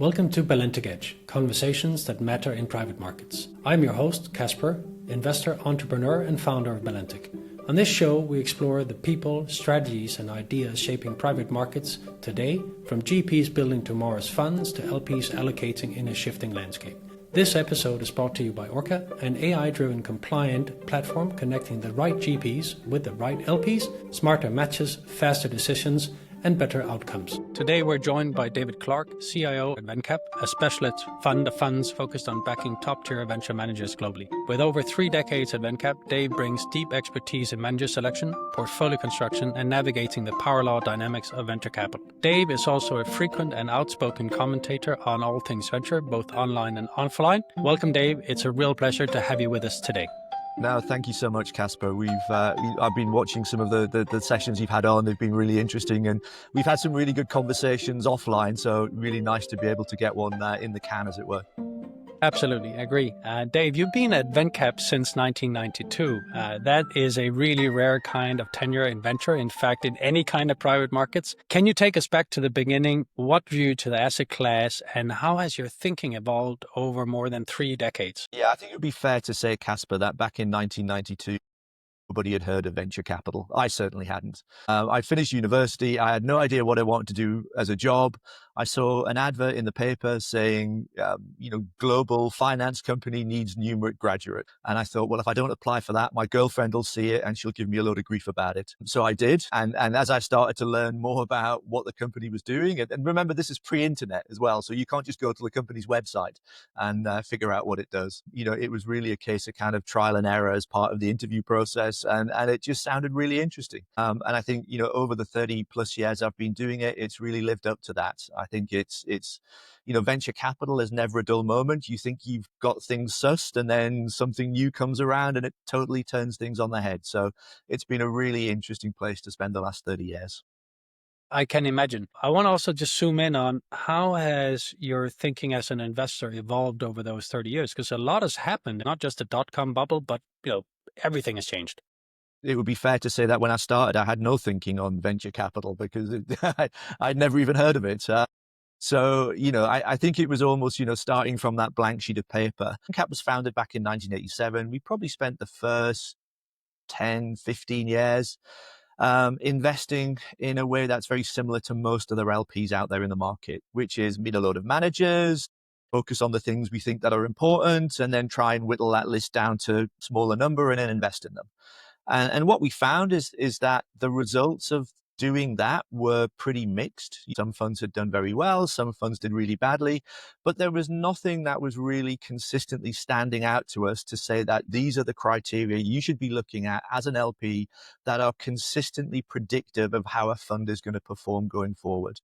Welcome to Balentic Edge, conversations that matter in private markets. I'm your host, Kasper, investor, entrepreneur, and founder of Balentic. On this show, we explore the people, strategies, and ideas shaping private markets today, from GPs building tomorrow's funds to LPs allocating in a shifting landscape. This episode is brought to you by Orca, an AI-driven compliant platform connecting the right GPs with the right LPs, smarter matches, faster decisions, and better outcomes. Today we're joined by David Clark, CIO at Vencap, a specialist fund of funds focused on backing top-tier venture managers globally. With over 3 decades at Vencap, Dave brings deep expertise in manager selection, portfolio construction, and navigating the power law dynamics of venture capital. Dave is also a frequent and outspoken commentator on all things venture, both online and offline. Welcome, Dave. It's a real pleasure to have you with us today. No, thank you so much, Kasper. I've been watching some of the sessions you've had on. They've been really interesting, and we've had some really good conversations offline. So really nice to be able to get one in the can, as it were. Absolutely, I agree. Dave, you've been at Vencap since 1992. That is a really rare kind of tenure in venture, in fact, in any kind of private markets. Can you take us back to the beginning? What drew you to the asset class, and how has your thinking evolved over more than 3 decades? Yeah, I think it would be fair to say, Kasper, that back in 1992, nobody had heard of venture capital. I certainly hadn't. I finished university. I had no idea what I wanted to do as a job. I saw an advert in the paper saying, global finance company needs numeric graduate. And I thought, well, if I don't apply for that, my girlfriend will see it and she'll give me a load of grief about it. So I did. And as I started to learn more about what the company was doing, and remember, this is pre-internet as well. So you can't just go to the company's website and figure out what it does. It was really a case of kind of trial and error as part of the interview process. And it just sounded really interesting. And I think, over the 30 plus years I've been doing it, it's really lived up to that. I think it's venture capital is never a dull moment. You think you've got things sussed, and then something new comes around and it totally turns things on their head. So it's been a really interesting place to spend the last 30 years. I can imagine. I want to also just zoom in on how has your thinking as an investor evolved over those 30 years? Because a lot has happened, not just the dot-com bubble, but everything has changed. It would be fair to say that when I started, I had no thinking on venture capital because I'd never even heard of it. So, I think it was almost, starting from that blank sheet of paper. Vencap was founded back in 1987. We probably spent the first 10, 15 years investing in a way that's very similar to most other LPs out there in the market, which is meet a load of managers, focus on the things we think that are important, and then try and whittle that list down to a smaller number and then invest in them. And what we found is that the results of doing that were pretty mixed. Some funds had done very well, some funds did really badly, but there was nothing that was really consistently standing out to us to say that these are the criteria you should be looking at as an LP that are consistently predictive of how a fund is going to perform going forward.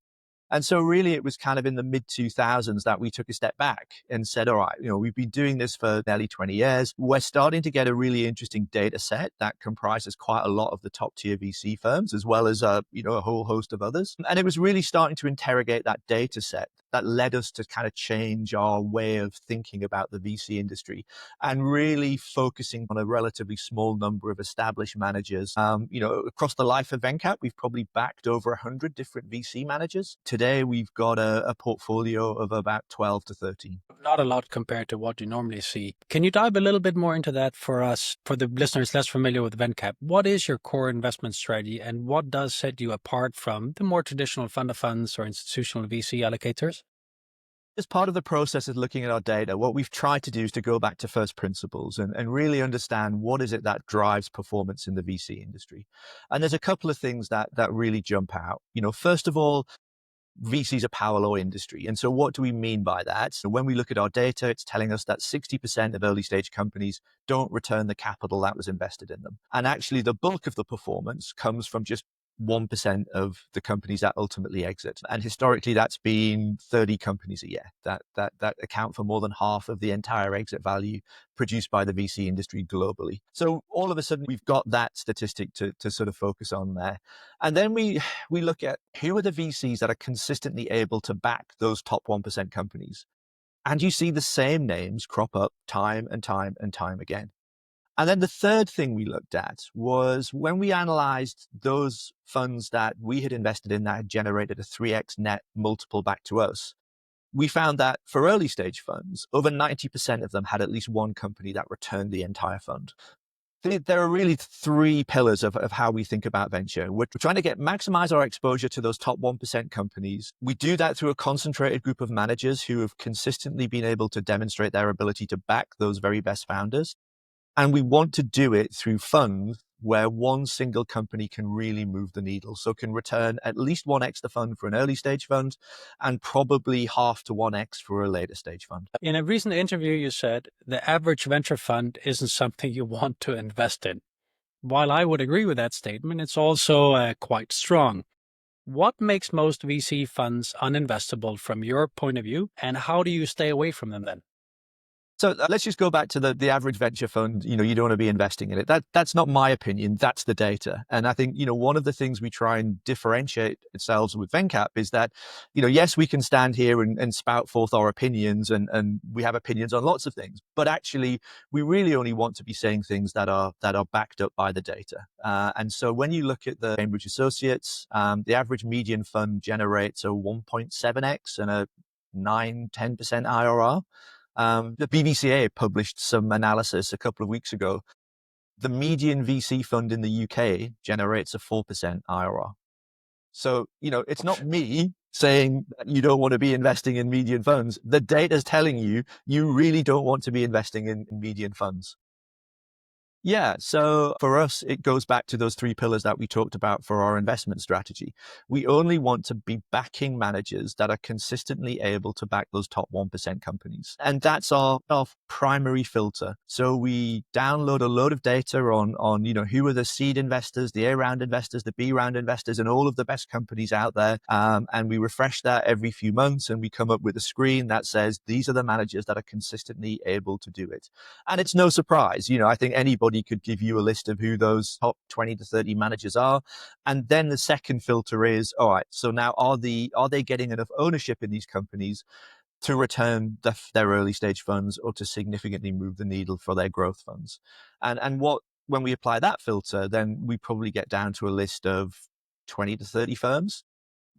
And so really it was kind of in the mid-2000s that we took a step back and said, all right, we've been doing this for nearly 20 years. We're starting to get a really interesting data set that comprises quite a lot of the top tier VC firms, as well as, a whole host of others. And it was really starting to interrogate that data set that led us to kind of change our way of thinking about the VC industry and really focusing on a relatively small number of established managers. Across the life of Vencap, we've probably backed over 100 different VC managers. Today, we've got a portfolio of about 12 to 13. Not a lot compared to what you normally see. Can you dive a little bit more into that for us, for the listeners less familiar with Vencap? What is your core investment strategy, and what does set you apart from the more traditional fund of funds or institutional VC allocators? As part of the process of looking at our data, what we've tried to do is to go back to first principles and really understand what is it that drives performance in the VC industry. And there's a couple of things that really jump out. First of all, VC is a power law industry. And so what do we mean by that? So when we look at our data, it's telling us that 60% of early stage companies don't return the capital that was invested in them. And actually the bulk of the performance comes from just 1% of the companies that ultimately exit. And historically, that's been 30 companies a year that account for more than half of the entire exit value produced by the VC industry globally. So all of a sudden, we've got that statistic to sort of focus on there. And then we look at who are the VCs that are consistently able to back those top 1% companies. And you see the same names crop up time and time and time again. And then the third thing we looked at was when we analyzed those funds that we had invested in that had generated a 3x net multiple back to us, we found that for early stage funds, over 90% of them had at least one company that returned the entire fund. There are really three pillars of how we think about venture. We're trying to maximize our exposure to those top 1% companies. We do that through a concentrated group of managers who have consistently been able to demonstrate their ability to back those very best founders. And we want to do it through funds where one single company can really move the needle. So can return at least 1x the fund for an early stage fund and probably half to 1x for a later stage fund. In a recent interview, you said the average venture fund isn't something you want to invest in. While I would agree with that statement, it's also quite strong. What makes most VC funds uninvestable from your point of view, and how do you stay away from them then? So let's just go back to the average venture fund. You don't want to be investing in it. That's not my opinion. That's the data. And I think, one of the things we try and differentiate ourselves with Vencap is that, yes, we can stand here and spout forth our opinions and we have opinions on lots of things, but actually we really only want to be saying things that are backed up by the data. And so when you look at the Cambridge Associates, the average median fund generates a 1.7x and a 9-10% IRR. The BVCA published some analysis a couple of weeks ago. The median VC fund in the UK generates a 4% IRR. So, it's not me saying that you don't want to be investing in median funds. The data is telling you really don't want to be investing in median funds. Yeah. So for us, it goes back to those three pillars that we talked about for our investment strategy. We only want to be backing managers that are consistently able to back those top 1% companies. And that's our primary filter. So we download a load of data on, who are the seed investors, the A round investors, the B round investors, and all of the best companies out there. And we refresh that every few months and we come up with a screen that says, these are the managers that are consistently able to do it. And it's no surprise, I think anybody could give you a list of who those top 20 to 30 managers are. And then the second filter is, all right, so now are they getting enough ownership in these companies to return their early stage funds or to significantly move the needle for their growth funds? And when we apply that filter, then we probably get down to a list of 20 to 30 firms.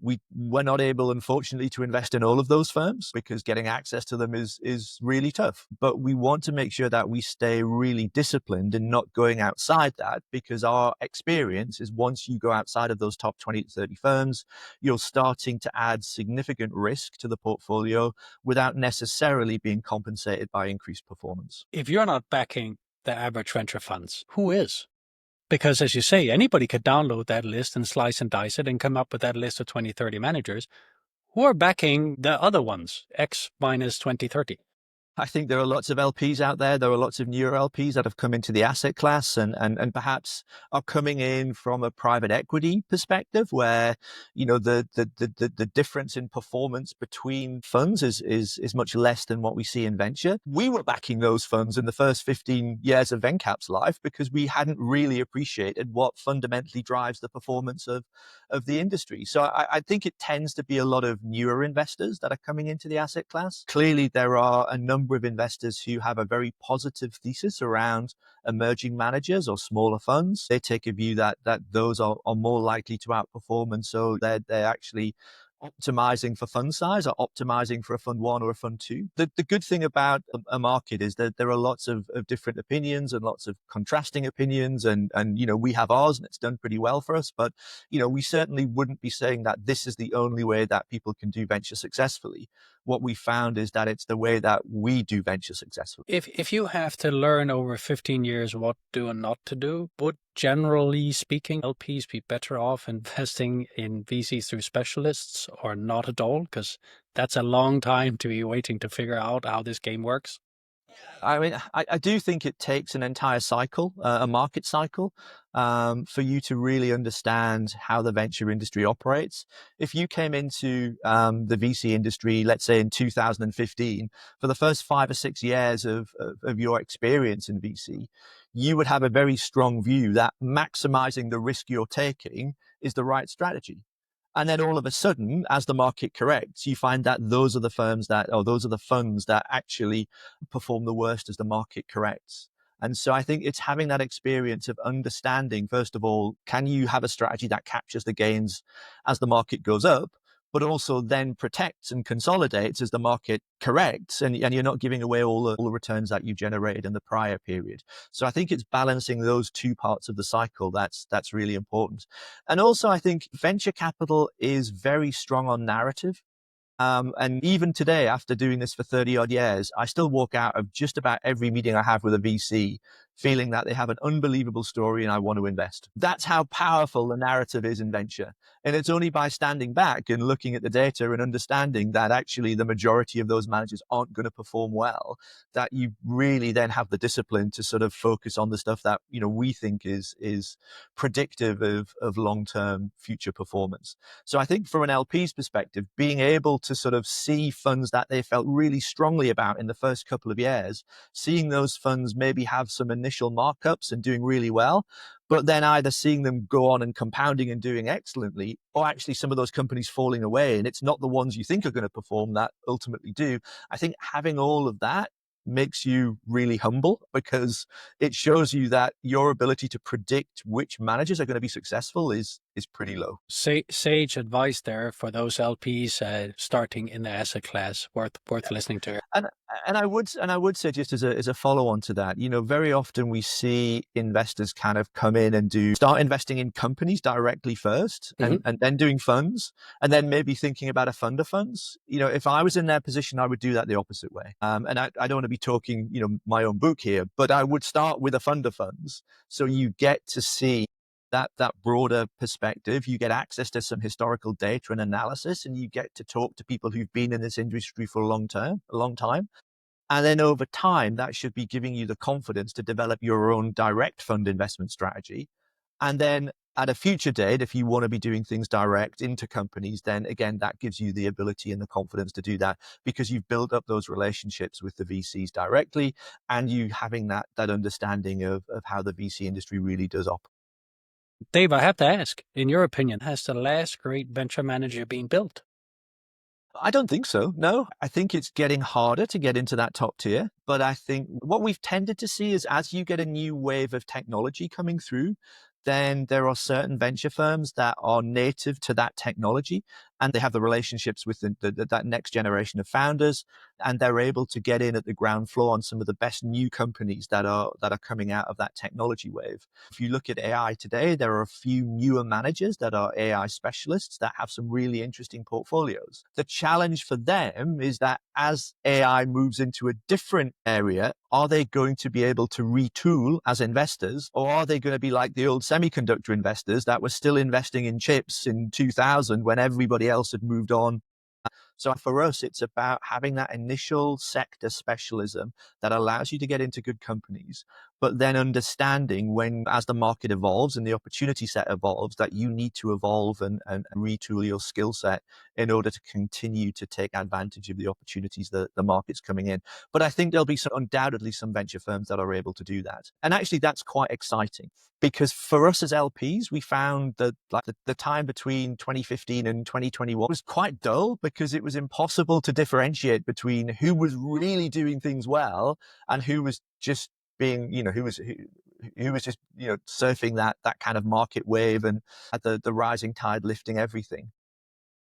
We're not able, unfortunately, to invest in all of those firms because getting access to them is really tough. But we want to make sure that we stay really disciplined in not going outside that, because our experience is once you go outside of those top 20 to 30 firms, you're starting to add significant risk to the portfolio without necessarily being compensated by increased performance. If you're not backing the average venture funds, who is? Because as you say, anybody could download that list and slice and dice it and come up with that list of 20, 30 managers who are backing the other ones, X minus 20, 30. I think there are lots of LPs out there. There are lots of newer LPs that have come into the asset class and perhaps are coming in from a private equity perspective where, the difference in performance between funds is much less than what we see in venture. We were backing those funds in the first 15 years of Vencap's life because we hadn't really appreciated what fundamentally drives the performance of the industry. So I think it tends to be a lot of newer investors that are coming into the asset class. Clearly, there are a number of investors who have a very positive thesis around emerging managers or smaller funds. They take a view that those are more likely to outperform, and so they're actually optimizing for fund size or optimizing for a fund one or a fund two. The good thing about a market is that there are lots of different opinions and lots of contrasting opinions, and we have ours and it's done pretty well for us, but we certainly wouldn't be saying that this is the only way that people can do venture successfully. What we found is that it's the way that we do venture successfully. If you have to learn over 15 years what to do and not to do, would generally speaking LPs be better off investing in VCs through specialists or not at all? Because that's a long time to be waiting to figure out how this game works. I mean, I do think it takes an entire cycle, a market cycle, for you to really understand how the venture industry operates. If you came into the VC industry, let's say in 2015, for the first 5 or 6 years of your experience in VC, you would have a very strong view that maximizing the risk you're taking is the right strategy. And then all of a sudden, as the market corrects, you find that those are the funds that actually perform the worst as the market corrects. And so I think it's having that experience of understanding, first of all, can you have a strategy that captures the gains as the market goes up? but also then protects and consolidates as the market corrects, and you're not giving away all the returns that you generated in the prior period. So I think it's balancing those two parts of the cycle that's really important. And also I think venture capital is very strong on narrative. And even today, after doing this for 30 odd years, I still walk out of just about every meeting I have with a VC feeling that they have an unbelievable story and I want to invest. That's how powerful the narrative is in venture. And it's only by standing back and looking at the data and understanding that actually the majority of those managers aren't going to perform well, that you really then have the discipline to sort of focus on the stuff that, we think is predictive of long-term future performance. So I think from an LP's perspective, being able to sort of see funds that they felt really strongly about in the first couple of years, seeing those funds maybe have some initial markups and doing really well, but then either seeing them go on and compounding and doing excellently, or actually some of those companies falling away and it's not the ones you think are going to perform that ultimately do. I think having all of that makes you really humble, because it shows you that your ability to predict which managers are going to be successful is pretty low. Sage advice there for those LPs starting in the asset class, worth listening to. And I would say, just as a follow on to that, very often we see investors kind of come in and start investing in companies directly first, and then doing funds, and then maybe thinking about a fund of funds. If I was in their position, I would do that the opposite way. And I don't want to be talking, my own book here, but I would start with a fund of funds, so you get to see that broader perspective. You get access to some historical data and analysis, and you get to talk to people who've been in this industry for a long time. And then over time, that should be giving you the confidence to develop your own direct fund investment strategy. And then at a future date, if you want to be doing things direct into companies, then again, that gives you the ability and the confidence to do that, because you've built up those relationships with the VCs directly, and you having that understanding of how the VC industry really does operate. Dave, I have to ask, in your opinion, has the last great venture manager been built? I don't think so. No, I think it's getting harder to get into that top tier. But I think what we've tended to see is, as you get a new wave of technology coming through, then there are certain venture firms that are native to that technology, and they have the relationships with that next generation of founders, and they're able to get in at the ground floor on some of the best new companies that are coming out of that technology wave. If you look at AI today, there are a few newer managers that are AI specialists that have some really interesting portfolios. The challenge for them is that as AI moves into a different area, are they going to be able to retool as investors, or are they going to be like the old semiconductor investors that were still investing in chips in 2000 when everybody else had moved on? So for us, it's about having that initial sector specialism that allows you to get into good companies, but then understanding when, as the market evolves and the opportunity set evolves, that you need to evolve and retool your skill set in order to continue to take advantage of the opportunities that the market's coming in. But I think there'll be undoubtedly some venture firms that are able to do that. And actually, that's quite exciting, because for us as LPs, we found that the time between 2015 and 2021 was quite dull, because it was impossible to differentiate between who was really doing things well and who was just being, who was just, surfing that kind of market wave and at the rising tide lifting everything.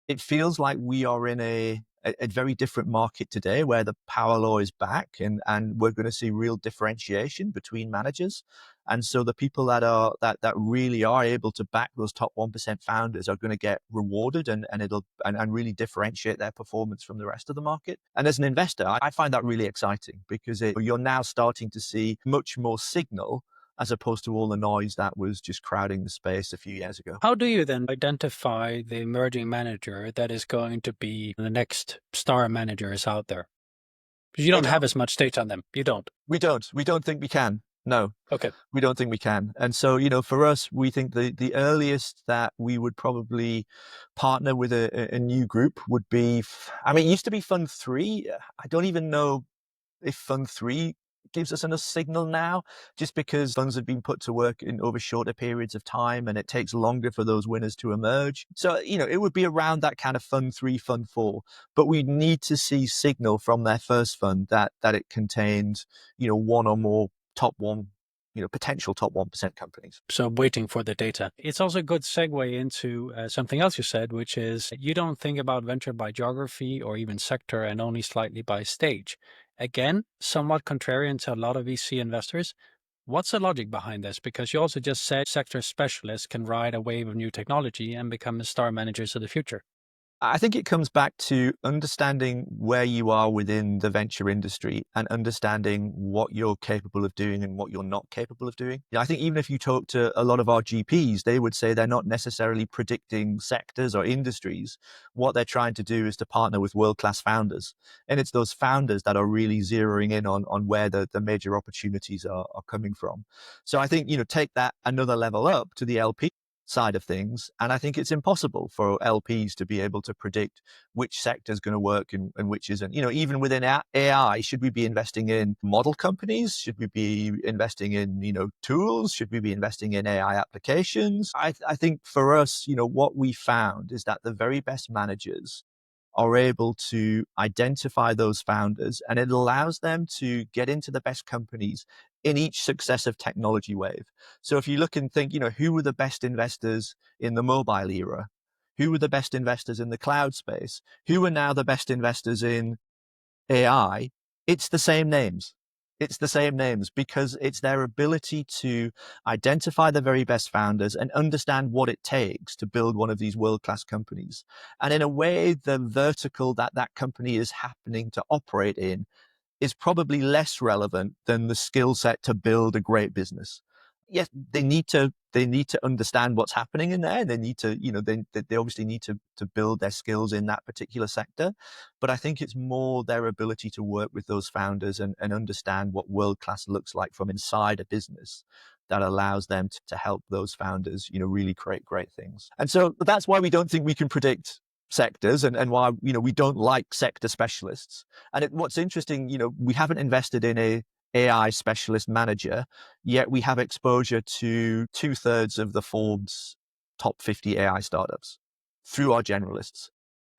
It feels like we are in a very different market today, where the power law is back, and we're going to see real differentiation between managers. And so the people that really are able to back those top 1% founders are going to get rewarded, and it'll really differentiate their performance from the rest of the market. And as an investor, I find that really exciting, because you're now starting to see much more signal, as opposed to all the noise that was just crowding the space a few years ago. How do you then identify the emerging manager that is going to be the next star managers out there? Because you don't have as much data on them. You don't. We don't think we can. No. Okay. We don't think we can. And so, for us, we think the earliest that we would probably partner with a new group would be, it used to be Fund 3. I don't even know if Fund 3 gives us enough signal now, just because funds have been put to work in over shorter periods of time, and it takes longer for those winners to emerge. So, it would be around that kind of Fund 3, Fund 4, but we need to see signal from their first fund that it contained, one or more top 1 potential top 1% companies. So waiting for the data. It's also a good segue into something else you said, which is you don't think about venture by geography or even sector and only slightly by stage. Again, somewhat contrarian to a lot of VC investors. What's the logic behind this? Because you also just said sector specialists can ride a wave of new technology and become the star managers of the future. I think it comes back to understanding where you are within the venture industry and understanding what you're capable of doing and what you're not capable of doing. I think even if you talk to a lot of our GPs, they would say they're not necessarily predicting sectors or industries. What they're trying to do is to partner with world-class founders. And it's those founders that are really zeroing in on where the major opportunities are coming from. So I think, take that another level up to the LP side of things. And I think it's impossible for LPs to be able to predict which sector is going to work and which isn't. Even within AI, should we be investing in model companies? Should we be investing in, tools? Should we be investing in AI applications? I think for us, what we found is that the very best managers are able to identify those founders, and it allows them to get into the best companies in each successive technology wave. So if you look and think, who were the best investors in the mobile era? Who were the best investors in the cloud space? Who are now the best investors in AI? It's the same names. It's the same names because it's their ability to identify the very best founders and understand what it takes to build one of these world-class companies. And in a way, the vertical that company is happening to operate in is probably less relevant than the skill set to build a great business. Yes, they need to understand what's happening in there. They need to, they obviously need to build their skills in that particular sector. But I think it's more their ability to work with those founders and understand what world-class looks like from inside a business that allows them to help those founders, really create great things. And so that's why we don't think we can predict sectors and why, we don't like sector specialists. And what's interesting, we haven't invested in a AI specialist manager, yet we have exposure to 2/3 of the Forbes top 50 AI startups through our generalists.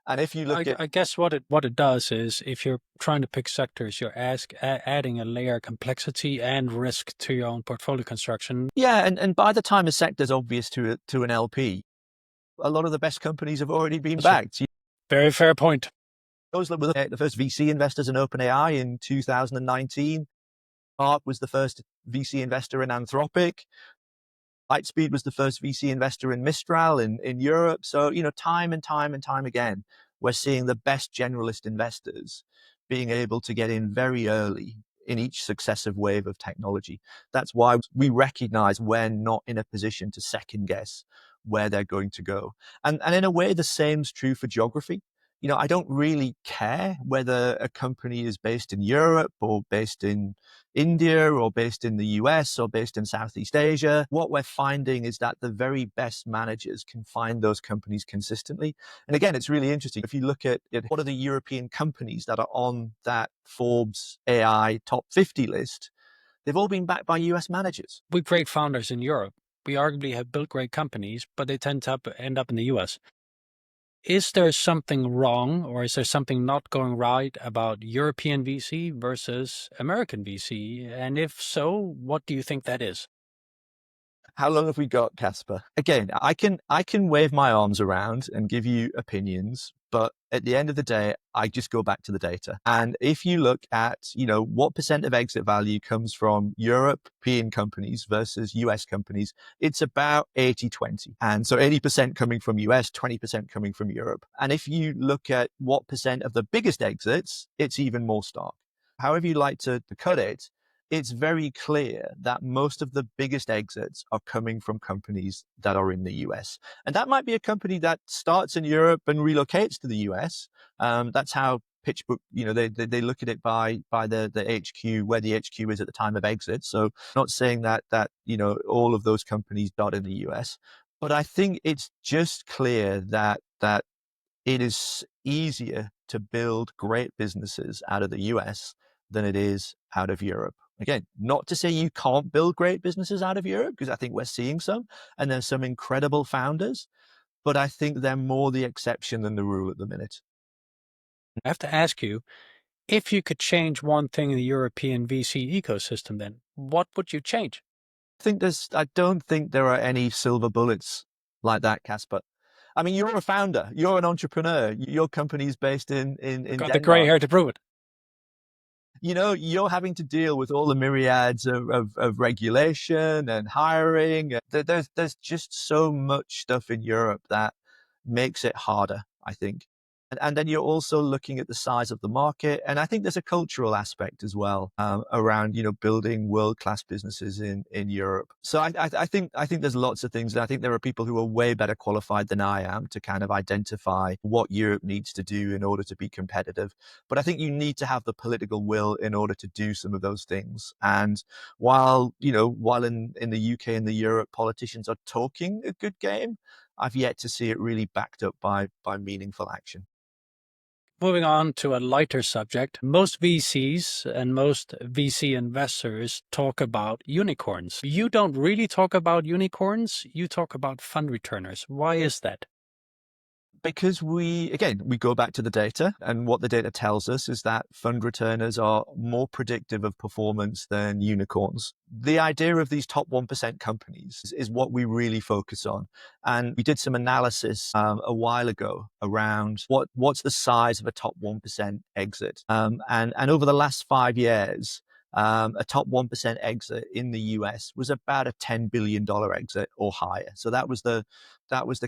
And if you look I guess what it does is if you're trying to pick sectors, you're adding a layer of complexity and risk to your own portfolio construction. Yeah, and by the time a sector is obvious to an LP, a lot of the best companies have already been backed. Very fair point. Those were the first VC investors in OpenAI in 2019. Mark was the first VC investor in Anthropic. Lightspeed was the first VC investor in Mistral in Europe. So, time and time and time again, we're seeing the best generalist investors being able to get in very early in each successive wave of technology. That's why we recognize we're not in a position to second guess where they're going to go. And in a way, the same's true for geography. I don't really care whether a company is based in Europe or based in India or based in the US or based in Southeast Asia. What we're finding is that the very best managers can find those companies consistently. And again, it's really interesting. If you look at what are the European companies that are on that Forbes AI top 50 list, they've all been backed by US managers. We have great founders in Europe. We arguably have built great companies, but they tend to end up in the US. Is there something wrong or is there something not going right about European VC versus American VC? And if so, what do you think that is? How long have we got, Kasper? Again, I can wave my arms around and give you opinions, but at the end of the day, I just go back to the data. And if you look at, what percent of exit value comes from European companies versus US companies, it's about 80-20. And so 80% coming from US, 20% coming from Europe. And if you look at what percent of the biggest exits, it's even more stark. However you like to cut it, it's very clear that most of the biggest exits are coming from companies that are in the US. And that might be a company that starts in Europe and relocates to the US. That's how PitchBook, they look at it by the HQ, where the HQ is at the time of exit. So not saying that all of those companies start in the US, but I think it's just clear that it is easier to build great businesses out of the US than it is out of Europe. Again, not to say you can't build great businesses out of Europe, because I think we're seeing some, and there's some incredible founders, but I think they're more the exception than the rule at the minute. I have to ask you, if you could change one thing in the European VC ecosystem, then what would you change? I don't think there are any silver bullets like that, Casper. I mean, you're a founder, you're an entrepreneur, your company's based in Got the gray Denmark. hair to prove it. You're having to deal with all the myriads of regulation and hiring. There's just so much stuff in Europe that makes it harder, I think. And then you're also looking at the size of the market. And I think there's a cultural aspect as well around, building world-class businesses in Europe. So I think there's lots of things. And I think there are people who are way better qualified than I am to kind of identify what Europe needs to do in order to be competitive. But I think you need to have the political will in order to do some of those things. And while in the UK and the Europe, politicians are talking a good game, I've yet to see it really backed up by meaningful action. Moving on to a lighter subject, most VCs and most VC investors talk about unicorns. You don't really talk about unicorns, you talk about fund returners. Why is that? Because we go back to the data, and what the data tells us is that fund returners are more predictive of performance than unicorns. The idea of these top 1% companies is what we really focus on. And we did some analysis a while ago around what's the size of a top 1% exit. And over the last 5 years, a top 1% exit in the US was about a $10 billion exit or higher. So that was the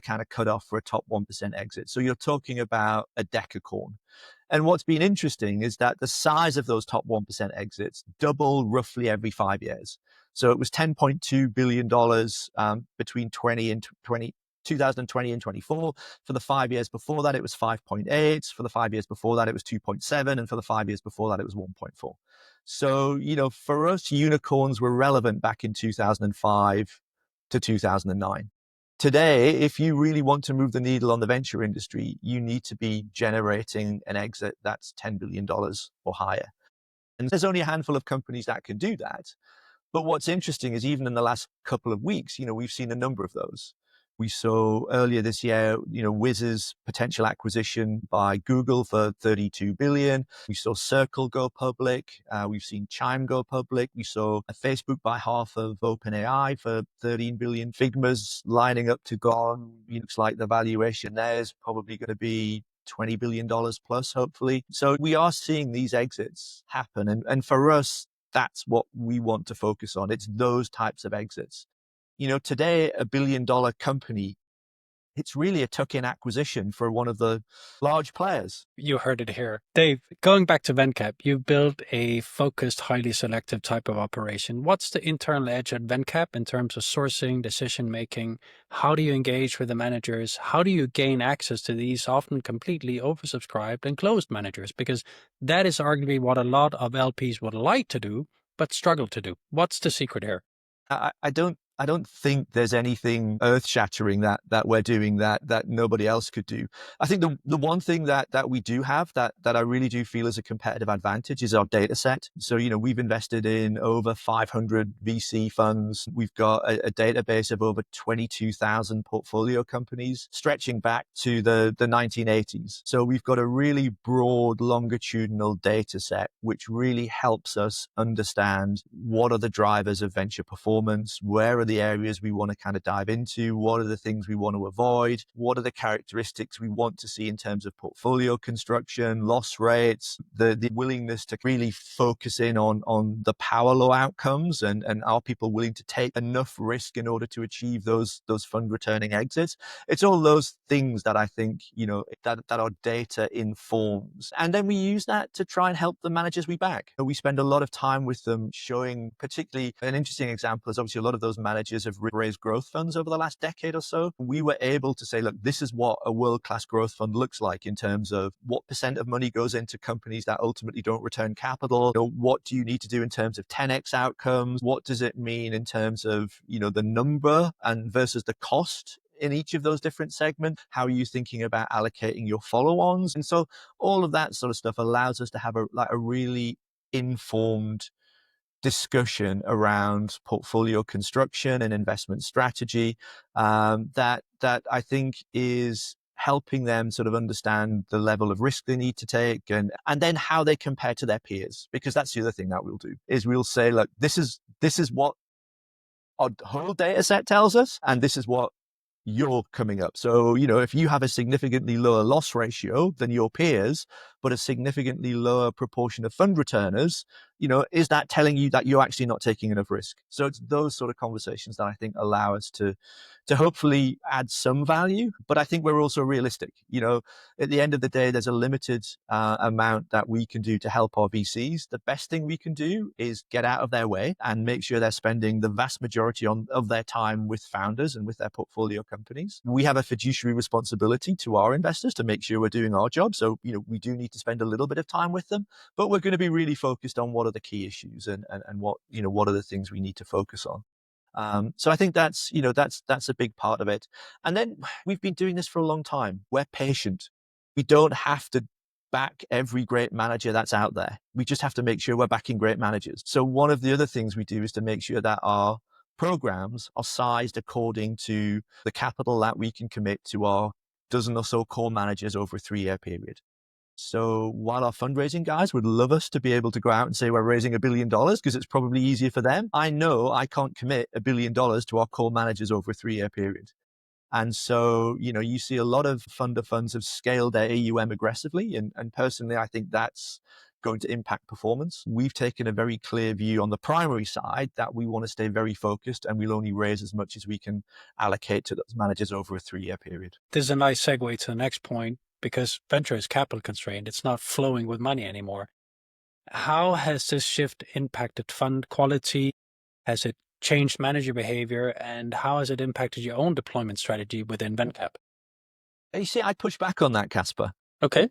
kind of cutoff for a top 1% exit. So you're talking about a decacorn. And what's been interesting is that the size of those top 1% exits double roughly every 5 years. So it was $10.2 billion between 2020 and 24. For the 5 years before that, it was 5.8. For the 5 years before that, it was 2.7. And for the 5 years before that, it was 1.4. So, for us, unicorns were relevant back in 2005 to 2009. Today, if you really want to move the needle on the venture industry, you need to be generating an exit that's $10 billion or higher. And there's only a handful of companies that can do that. But what's interesting is even in the last couple of weeks, we've seen a number of those. We saw earlier this year, Wiz's potential acquisition by Google for $32 billion. We saw Circle go public. We've seen Chime go public. We saw a Facebook buy half of OpenAI for $13 billion. Figma's lining up to go on. Looks like the valuation there is probably going to be $20 billion plus, hopefully. So we are seeing these exits happen. And for us, that's what we want to focus on. It's those types of exits. Today, $1 billion company, it's really a tuck-in acquisition for one of the large players. You heard it here. Dave, going back to Vencap, you built a focused, highly selective type of operation. What's the internal edge at Vencap in terms of sourcing, decision-making? How do you engage with the managers? How do you gain access to these often completely oversubscribed and closed managers? Because that is arguably what a lot of LPs would like to do, but struggle to do. What's the secret here? I don't think there's anything earth-shattering that we're doing that nobody else could do. I think the one thing that we do have that I really do feel is a competitive advantage is our data set. So, we've invested in over 500 VC funds. We've got a database of over 22,000 portfolio companies stretching back to the 1980s. So we've got a really broad longitudinal data set, which really helps us understand what are the drivers of venture performance, where are the areas we want to kind of dive into, what are the things we want to avoid, what are the characteristics we want to see in terms of portfolio construction, loss rates, the willingness to really focus in on the power law outcomes, and are people willing to take enough risk in order to achieve those fund returning exits. It's all those things that I think that our data informs, and then we use that to try and help the managers we back. We spend a lot of time with them showing, particularly an interesting example is obviously a lot of those managers have raised growth funds over the last decade or so. We were able to say, look, this is what a world-class growth fund looks like in terms of what percent of money goes into companies that ultimately don't return capital. What do you need to do in terms of 10x outcomes? What does it mean in terms of, the number and versus the cost in each of those different segments? How are you thinking about allocating your follow-ons? And so all of that sort of stuff allows us to have a really informed discussion around portfolio construction and investment strategy that I think is helping them sort of understand the level of risk they need to take and then how they compare to their peers. Because that's the other thing that we'll do is we'll say, look, this is what our whole data set tells us, and this is what you're coming up. So, if you have a significantly lower loss ratio than your peers, but a significantly lower proportion of fund returners, is that telling you that you're actually not taking enough risk? So it's those sort of conversations that I think allow us to hopefully add some value. But I think we're also realistic. At the end of the day, there's a limited amount that we can do to help our VCs. The best thing we can do is get out of their way and make sure they're spending the vast majority of their time with founders and with their portfolio companies. We have a fiduciary responsibility to our investors to make sure we're doing our job. So, we do need to spend a little bit of time with them, but we're going to be really focused on what are the key issues and what are the things we need to focus on. So I think that's a big part of it. And then we've been doing this for a long time. We're patient. We don't have to back every great manager that's out there. We just have to make sure we're backing great managers. So one of the other things we do is to make sure that our programs are sized according to the capital that we can commit to our dozen or so core managers over a 3-year period. So while our fundraising guys would love us to be able to go out and say we're raising $1 billion because it's probably easier for them, I know I can't commit $1 billion to our core managers over a 3-year period. And so, you see a lot of funds have scaled their AUM aggressively. And personally, I think that's going to impact performance. We've taken a very clear view on the primary side that we want to stay very focused and we'll only raise as much as we can allocate to those managers over a 3-year period. This is a nice segue to the next point, because venture is capital constrained. It's not flowing with money anymore. How has this shift impacted fund quality? Has it changed manager behavior? And how has it impacted your own deployment strategy within Vencap? You see, I push back on that, Kasper. Okay.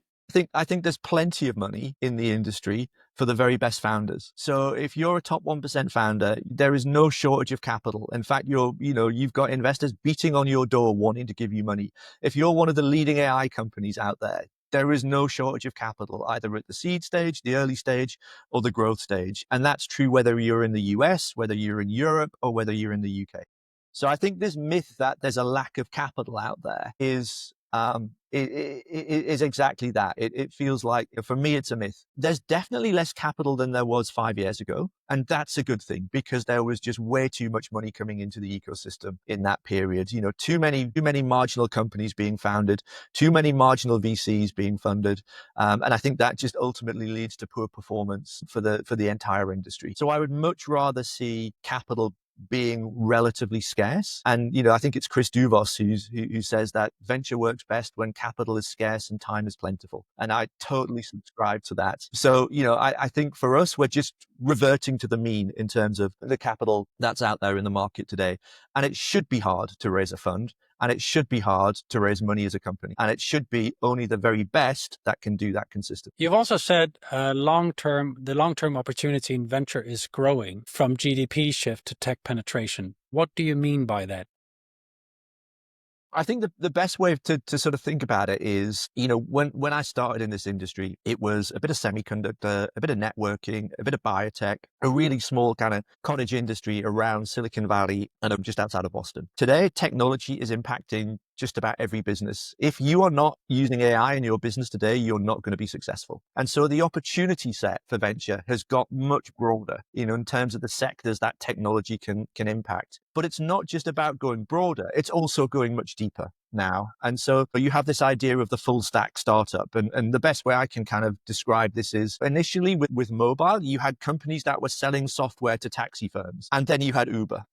I think there's plenty of money in the industry for the very best founders. So if you're a top 1% founder, there is no shortage of capital. In fact, you've got investors beating on your door wanting to give you money. If you're one of the leading AI companies out there is no shortage of capital, either at the seed stage, the early stage, or the growth stage. And that's true whether you're in the US, whether you're in Europe, or whether you're in the UK. So I think this myth that there's a lack of capital out there is exactly that. It feels like, for me, it's a myth. There's definitely less capital than there was 5 years ago. And that's a good thing because there was just way too much money coming into the ecosystem in that period. Too many marginal companies being founded, too many marginal VCs being funded. And I think that just ultimately leads to poor performance for the entire industry. So I would much rather see capital being relatively scarce. And, I think it's Chris Duvos who says that venture works best when capital is scarce and time is plentiful. And I totally subscribe to that. So, I think for us, we're just reverting to the mean in terms of the capital that's out there in the market today. And it should be hard to raise a fund. And it should be hard to raise money as a company. And it should be only the very best that can do that consistently. You've also said the long-term opportunity in venture is growing from GDP shift to tech penetration. What do you mean by that? I think the best way to sort of think about it is, when I started in this industry, it was a bit of semiconductor, a bit of networking, a bit of biotech, a really small kind of cottage industry around Silicon Valley and just outside of Boston. Today, technology is impacting just about every business. If you are not using AI in your business today, you're not going to be successful. And so the opportunity set for venture has got much broader, in terms of the sectors that technology can impact. But it's not just about going broader, it's also going much deeper now. And so you have this idea of the full stack startup. And the best way I can kind of describe this is initially with mobile, you had companies that were selling software to taxi firms, and then you had Uber.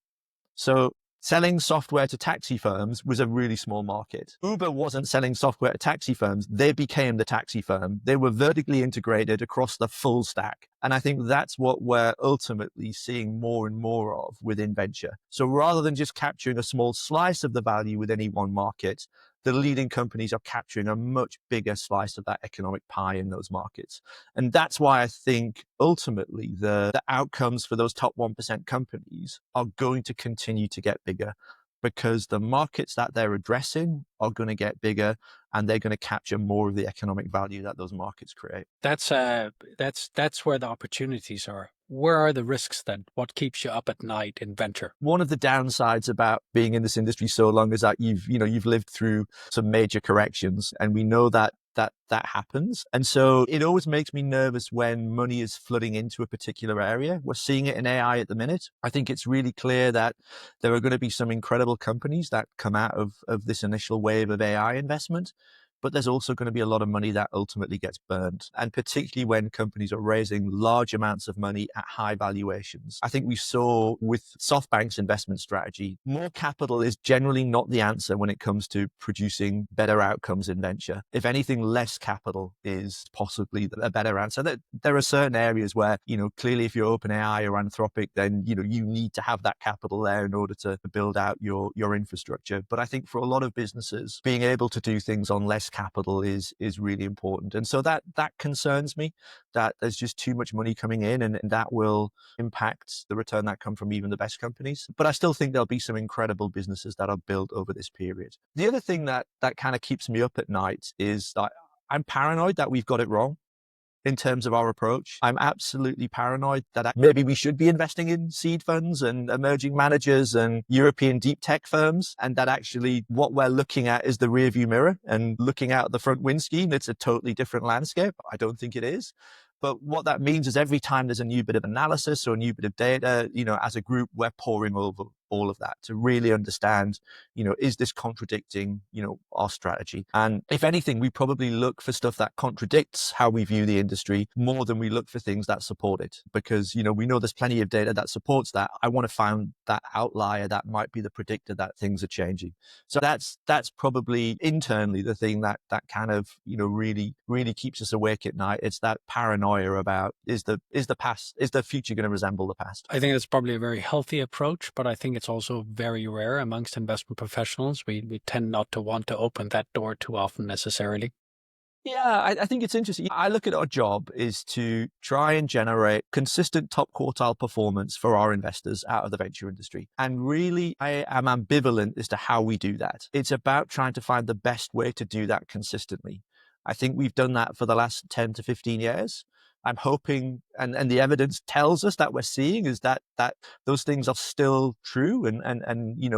So selling software to taxi firms was a really small market. Uber wasn't selling software to taxi firms. They became the taxi firm. They were vertically integrated across the full stack. And I think that's what we're ultimately seeing more and more of within venture. So rather than just capturing a small slice of the value with any one market, the leading companies are capturing a much bigger slice of that economic pie in those markets. And that's why I think ultimately the outcomes for those top 1% companies are going to continue to get bigger, because the markets that they're addressing are going to get bigger and they're going to capture more of the economic value that those markets create. That's where the opportunities are. Where are the risks then? What keeps you up at night in venture? One of the downsides about being in this industry so long is that you've lived through some major corrections, and we know that that happens. And so it always makes me nervous when money is flooding into a particular area. We're seeing it in AI at the minute. I think it's really clear that there are going to be some incredible companies that come out of this initial wave of AI investment. But there's also going to be a lot of money that ultimately gets burned. And particularly when companies are raising large amounts of money at high valuations. I think we saw with SoftBank's investment strategy, more capital is generally not the answer when it comes to producing better outcomes in venture. If anything, less capital is possibly a better answer. There are certain areas where, clearly if you're OpenAI or Anthropic, then, you need to have that capital there in order to build out your infrastructure. But I think for a lot of businesses, being able to do things on less capital is really important. And so that concerns me, that there's just too much money coming in, and that will impact the return that come from even the best companies. But I still think there'll be some incredible businesses that are built over this period. The other thing that kind of keeps me up at night is that I'm paranoid that we've got it wrong in terms of our approach. I'm absolutely paranoid that maybe we should be investing in seed funds and emerging managers and European deep tech firms, and that actually what we're looking at is the rearview mirror and looking out the front windscreen. It's a totally different landscape. I don't think it is. But what that means is every time there's a new bit of analysis or a new bit of data, as a group, we're poring over all of that to really understand, is this contradicting, our strategy? And if anything, we probably look for stuff that contradicts how we view the industry more than we look for things that support it. Because, we know there's plenty of data that supports that. I want to find that outlier that might be the predictor that things are changing. So that's probably internally the thing that kind of, really, really keeps us awake at night. It's that paranoia about is the future going to resemble the past? I think it's probably a very healthy approach, but I think it's also very rare amongst investment professionals. We tend not to want to open that door too often necessarily. Yeah, I think it's interesting. I look at our job is to try and generate consistent top quartile performance for our investors out of the venture industry. And really, I am ambivalent as to how we do that. It's about trying to find the best way to do that consistently. I think we've done that for the last 10 to 15 years. I'm hoping, and the evidence tells us that we're seeing is that those things are still true. And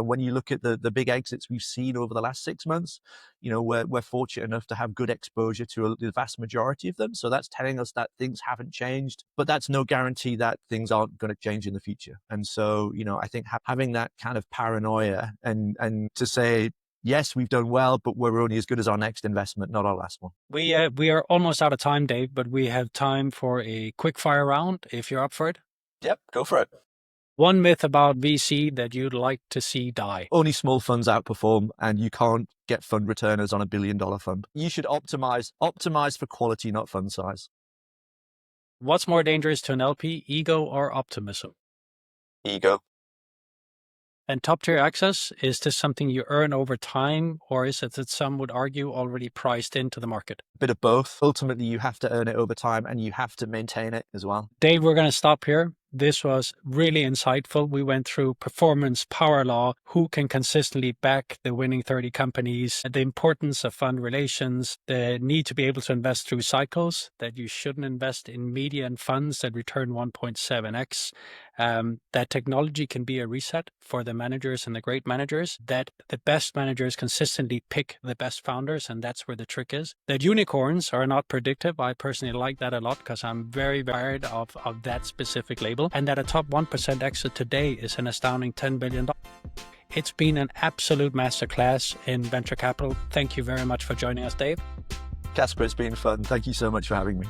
when you look at the big exits we've seen over the last 6 months, we're fortunate enough to have good exposure to the vast majority of them. So that's telling us that things haven't changed, but that's no guarantee that things aren't going to change in the future. And so, I think having that kind of paranoia and to say, yes, we've done well, but we're only as good as our next investment, not our last one. We are almost out of time, Dave, but we have time for a quick fire round if you're up for it. Yep, go for it. One myth about VC that you'd like to see die. Only small funds outperform, and you can't get fund returners on $1 billion fund. You should optimize for quality, not fund size. What's more dangerous to an LP, ego or optimism? Ego. And top-tier access, is this something you earn over time, or is it that some would argue already priced into the market? A bit of both. Ultimately, you have to earn it over time, and you have to maintain it as well. Dave, we're going to stop here. This was really insightful. We went through performance, power law, who can consistently back the winning 30 companies, the importance of fund relations, the need to be able to invest through cycles, that you shouldn't invest in media and funds that return 1.7x, that technology can be a reset for the managers and the great managers, that the best managers consistently pick the best founders, and that's where the trick is. That unicorns are not predictive. I personally like that a lot because I'm very tired of that specific label. And that a top 1% exit today is an astounding $10 billion. It's been an absolute masterclass in venture capital. Thank you very much for joining us, Dave. Kasper, it's been fun. Thank you so much for having me.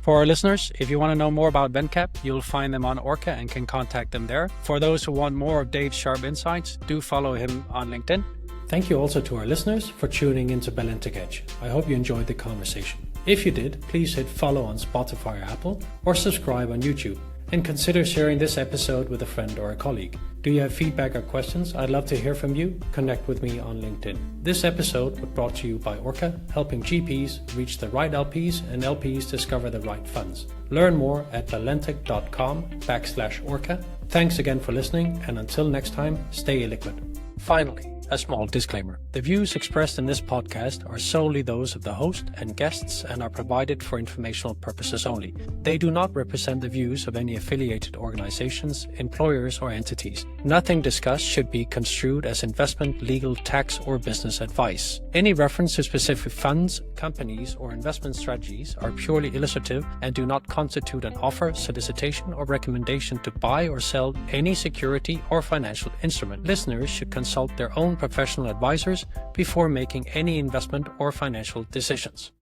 For our listeners, if you want to know more about Vencap, you'll find them on Orca and can contact them there. For those who want more of Dave's sharp insights, do follow him on LinkedIn. Thank you also to our listeners for tuning into Balentic Edge. I hope you enjoyed the conversation. If you did, please hit follow on Spotify or Apple, or subscribe on YouTube. And consider sharing this episode with a friend or a colleague. Do you have feedback or questions? I'd love to hear from you. Connect with me on LinkedIn. This episode was brought to you by Orca, helping GPs reach the right LPs and LPs discover the right funds. Learn more at balentic.com/Orca. Thanks again for listening, and until next time, stay illiquid. Finally, A small disclaimer. The views expressed in this podcast are solely those of the host and guests and are provided for informational purposes only. They do not represent the views of any affiliated organizations, employers, or entities. Nothing discussed should be construed as investment, legal, tax, or business advice. Any reference to specific funds, companies, or investment strategies are purely illustrative and do not constitute an offer, solicitation, or recommendation to buy or sell any security or financial instrument. Listeners should consult their own professional advisors before making any investment or financial decisions.